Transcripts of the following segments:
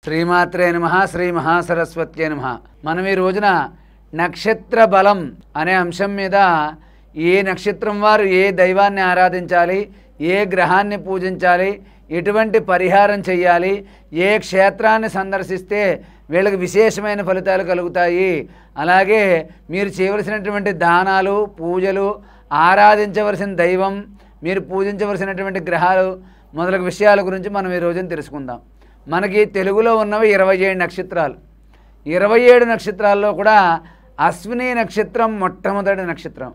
శ్రీమాత్రే నమః శ్రీ మహాసరస్వత్యే నమః. మనం ఈ రోజున నక్షత్ర బలం అనే అంశం మీద ఏ నక్షత్రం వారు ఏ దైవాన్ని ఆరాధించాలి, ఏ గ్రహాన్ని పూజించాలి, ఎటువంటి పరిహారం చేయాలి, ఏ క్షేత్రాన్ని సందర్శిస్తే వీళ్ళకి విశేషమైన ఫలితాలు కలుగుతాయి, అలాగే మీరు చేయవలసినటువంటి దానాలు, పూజలు, ఆరాధించవలసిన దైవం, మీరు పూజించవలసినటువంటి గ్రహాలు మొదలగు విషయాల గురించి మనం ఈ రోజున తెలుసుకుందాం. మనకి తెలుగులో ఉన్నవి 27 నక్షత్రాలు. 27 నక్షత్రాల్లో కూడా అశ్విని నక్షత్రం మొట్టమొదటి నక్షత్రం.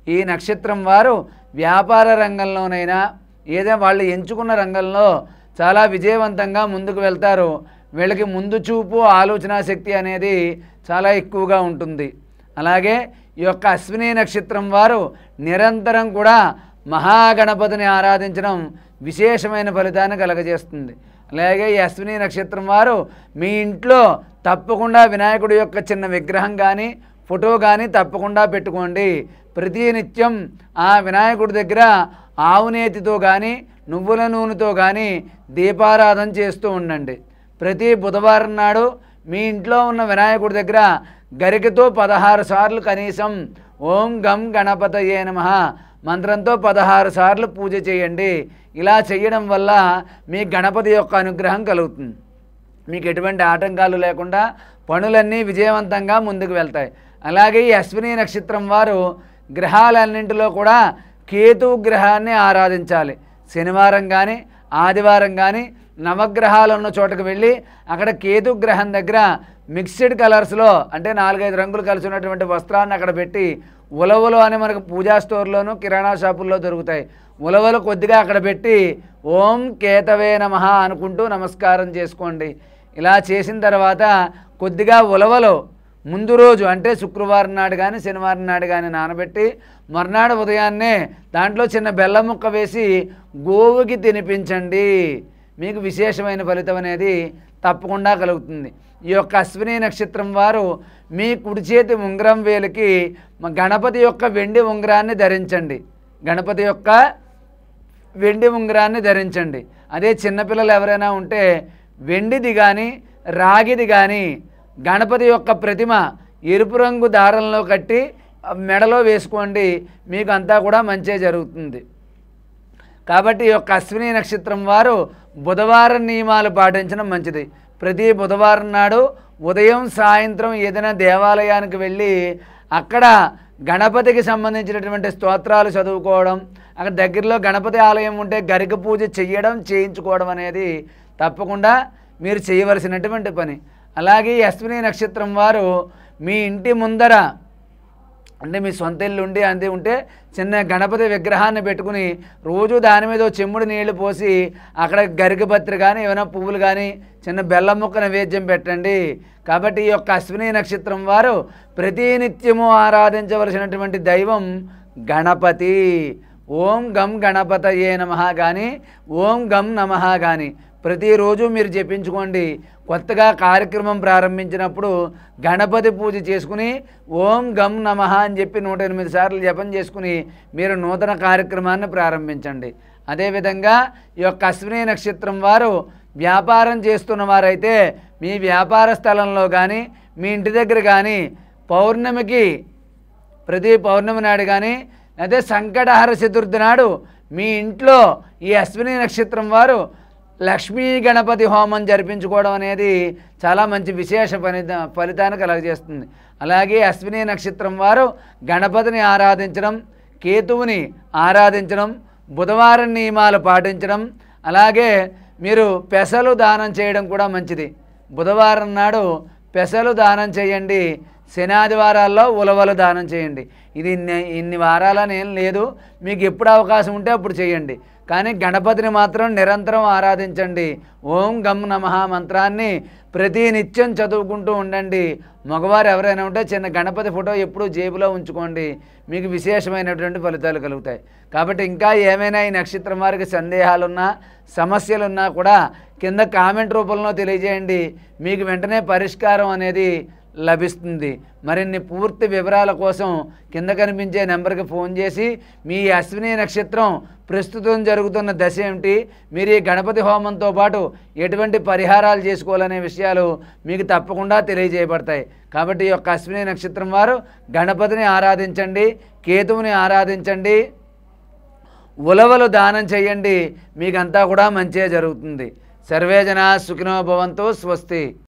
ఈ నక్షత్రం వారు వ్యాపార రంగంలోనైనా ఏదైనా వాళ్ళు ఎంచుకున్న రంగంలో చాలా విజయవంతంగా ముందుకు వెళ్తారు. వీళ్ళకి ముందు చూపు, ఆలోచన శక్తి అనేది చాలా ఎక్కువగా ఉంటుంది. అలాగే ఈ యొక్క అశ్విని నక్షత్రం వారు నిరంతరం కూడా మహాగణపతిని ఆరాధించడం విశేషమైన ఫలితాన్ని కలగజేస్తుంది. అలాగే ఈ అశ్విని నక్షత్రం వారు మీ ఇంట్లో తప్పకుండా వినాయకుడి యొక్క చిన్న విగ్రహం కానీ ఫోటో కానీ తప్పకుండా పెట్టుకోండి. ప్రతినిత్యం ఆ వినాయకుడి దగ్గర ఆవునేతితో కానీ నువ్వుల నూనెతో కానీ దీపారాధన చేస్తూ ఉండండి. ప్రతి బుధవారం నాడు మీ ఇంట్లో ఉన్న వినాయకుడి దగ్గర గరికతో 16 సార్లు కనీసం ఓం గం గణపతయే నమః మంత్రంతో 16 సార్లు పూజ చేయండి. ఇలా చేయడం వల్ల మీ గణపతి యొక్క అనుగ్రహం కలుగుతుంది. మీకు ఎటువంటి ఆటంకాలు లేకుండా పనులన్నీ విజయవంతంగా ముందుకు వెళ్తాయి. అలాగే ఈ అశ్విని నక్షత్రం వారు గ్రహాలన్నింటిలో కూడా కేతు గ్రహాన్ని ఆరాధించాలి. శనివారం కానీ ఆదివారం కానీ నవగ్రహాలు ఉన్న చోటకు వెళ్ళి అక్కడ కేతు గ్రహం దగ్గర మిక్స్డ్ కలర్స్లో అంటే 4-5 రంగులు కలిసి ఉన్నటువంటి వస్త్రాన్ని అక్కడ పెట్టి ఉలవలు అని మనకు పూజా స్టోర్లోను కిరాణా షాపుల్లో దొరుకుతాయి. ఉలవలు కొద్దిగా అక్కడ పెట్టి ఓం కేతవే నమః అనుకుంటూ నమస్కారం చేసుకోండి. ఇలా చేసిన తర్వాత కొద్దిగా ఉలవలు ముందు రోజు అంటే శుక్రవారం నాడు కానీ శనివారం నాడు కానీ నానబెట్టి మర్నాడు ఉదయాన్నే దాంట్లో చిన్న బెల్లం ముక్క వేసి గోవుకి తినిపించండి. మీకు విశేషమైన ఫలితం అనేది తప్పకుండా కలుగుతుంది. ఈ యొక్క అశ్విని నక్షత్రం వారు మీ కుడి చేతి ఉంగరం వేలికి గణపతి యొక్క వెండి ఉంగరాన్ని ధరించండి. గణపతి యొక్క వెండి ఉంగరాన్ని ధరించండి. అదే చిన్నపిల్లలు ఎవరైనా ఉంటే వెండిది కానీ రాగిది కానీ గణపతి యొక్క ప్రతిమ ఎరుపు రంగు దారంలో కట్టి మెడలో వేసుకోండి. మీకు అంతా కూడా మంచే జరుగుతుంది. కాబట్టి ఈ యొక్క అశ్విని నక్షత్రం వారు బుధవారం నియమాలు పాటించడం మంచిది. ప్రతి బుధవారం నాడు ఉదయం సాయంత్రం ఏదైనా దేవాలయానికి వెళ్ళి అక్కడ గణపతికి సంబంధించినటువంటి స్తోత్రాలు చదువుకోవడం, అక్కడ దగ్గరలో గణపతి ఆలయం ఉంటే గరిక పూజ చేయించుకోవడం అనేది తప్పకుండా మీరు చేయవలసినటువంటి పని. అలాగే ఈ అశ్విని నక్షత్రం వారు మీ ఇంటి ముందర అంటే మీ సొంత ఇల్లు ఉండి అంతే ఉంటే చిన్న గణపతి విగ్రహాన్ని పెట్టుకుని రోజు దాని మీద చెమ్ముడు నీళ్లు పోసి అక్కడ గరికపత్రి కానీ ఏమైనా పువ్వులు కానీ చిన్న బెల్లం ముక్క నైవేద్యం పెట్టండి. కాబట్టి ఈ యొక్క అశ్విని నక్షత్రం వారు ప్రతినిత్యము ఆరాధించవలసినటువంటి దైవం గణపతి. ఓం గం గణపతయే నమః కానీ ఓం గం నమః కానీ ప్రతిరోజు మీరు జపించుకోండి. కొత్తగా కార్యక్రమం ప్రారంభించినప్పుడు గణపతి పూజ చేసుకుని ఓం గం నమః అని చెప్పి 108 సార్లు జపం చేసుకుని మీరు నూతన కార్యక్రమాన్ని ప్రారంభించండి. అదేవిధంగా ఈ యొక్క అశ్విని నక్షత్రం వారు వ్యాపారం చేస్తున్న వారైతే మీ వ్యాపార స్థలంలో కానీ మీ ఇంటి దగ్గర కానీ పౌర్ణమికి ప్రతి పౌర్ణమి నాడు కానీ అదే సంకటహర చతుర్థి నాడు మీ ఇంట్లో ఈ అశ్విని నక్షత్రం వారు లక్ష్మీ గణపతి హోమం జరిపించుకోవడం అనేది చాలా మంచి విశేష ఫలితాన్ని కలగజేస్తుంది. అలాగే అశ్విని నక్షత్రం వారు గణపతిని ఆరాధించడం, కేతువుని ఆరాధించడం, బుధవారం నియమాలు పాటించడం, అలాగే మీరు పెసలు దానం చేయడం కూడా మంచిది. బుధవారం నాడు పెసలు దానం చేయండి. శనాదివారాల్లో ఉలవలు దానం చేయండి. ఇది ఇన్ని వారాలని ఏం లేదు, మీకు ఎప్పుడు అవకాశం ఉంటే అప్పుడు చేయండి. కానీ గణపతిని మాత్రం నిరంతరం ఆరాధించండి. ఓం గం నమః మంత్రాన్ని ప్రతినిత్యం చదువుకుంటూ ఉండండి. మగవారు ఎవరైనా ఉంటే చిన్న గణపతి ఫోటో ఎప్పుడూ జేబులో ఉంచుకోండి. మీకు విశేషమైనటువంటి ఫలితాలు కలుగుతాయి. కాబట్టి ఇంకా ఏమైనా ఈ నక్షత్రం వారికి సందేహాలున్నా సమస్యలున్నా కూడా కింద కామెంట్ రూపంలో తెలియజేయండి. మీకు వెంటనే పరిష్కారం అనేది లభిస్తుంది. మరిన్ని పూర్తి వివరాల కోసం కింద కనిపించే నెంబర్కి ఫోన్ చేసి మీ అశ్విని నక్షత్రం ప్రస్తుతం జరుగుతున్న దశ ఏమిటి, మీరు ఈ గణపతి హోమంతో పాటు ఎటువంటి పరిహారాలు చేసుకోవాలనే విషయాలు మీకు తప్పకుండా తెలియజేయబడతాయి. కాబట్టి ఈ యొక్క అశ్విని నక్షత్రం వారు గణపతిని ఆరాధించండి, కేతువుని ఆరాధించండి, ఉలవలు దానం చేయండి, మీకంతా కూడా మంచిగా జరుగుతుంది. సర్వే జనా సుఖినో భవంతు. స్వస్తి.